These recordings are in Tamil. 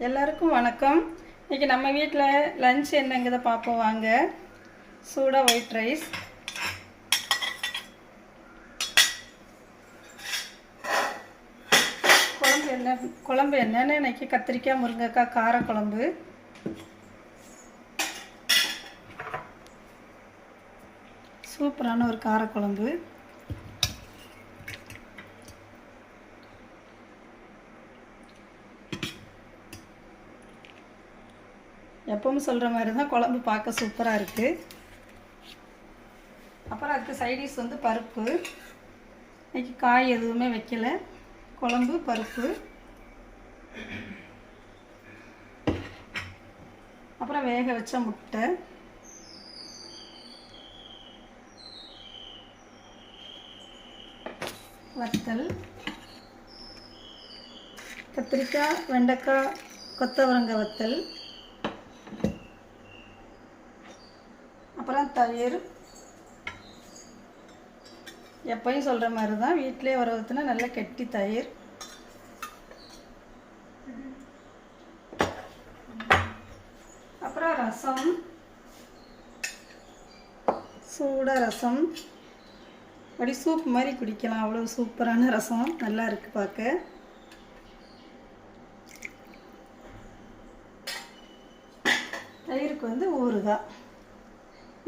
எல்லாருக்கும் வணக்கம். இன்னைக்கு நம்ம வீட்டில் லஞ்ச் என்னங்கிறத பார்ப்போம் வாங்க. சூடாக ஒயிட் ரைஸ், குழம்பு என்னன்னு இன்னைக்கு கத்திரிக்காய் முருங்கைக்காய் காரக்குழம்பு. சூப்பரான ஒரு காரக்குழம்பு. எப்பவும் சொல்கிற மாதிரி தான் குழம்பு பார்க்க சூப்பராக இருக்குது. அப்புறம் அதுக்கு சைடிஷ் வந்து பருப்பு. இன்றைக்கி காய் எதுவுமே வைக்கல, குழம்பு பருப்பு. அப்புறம் வேக வச்ச முட்டை, வத்தல், கத்திரிக்காய் வெண்டைக்காய் கொத்தவரங்காய் வத்தல், அப்புறம் தயிர். எப்பயும் சொல்கிற மாதிரி தான் வீட்டிலே வர ஊற்றினா நல்ல கெட்டி தயிர். அப்புறம் ரசம், சூடாக ரசம். அப்படி சூப் மாதிரி குடிக்கலாம், அவ்வளோ சூப்பரான ரசம், நல்லா இருக்குது பார்க்க. தயிருக்கு வந்து ஊறுகாய்.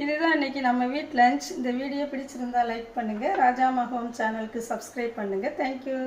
இதுதான் இன்றைக்கி நம்ம வீட் லஞ்ச். இந்த வீடியோ பிடிச்சிருந்தா லைக் பண்ணுங்கள். ராஜாமா ஹோம் சேனலுக்கு சப்ஸ்கிரைப் பண்ணுங்கள். தேங்க்யூ.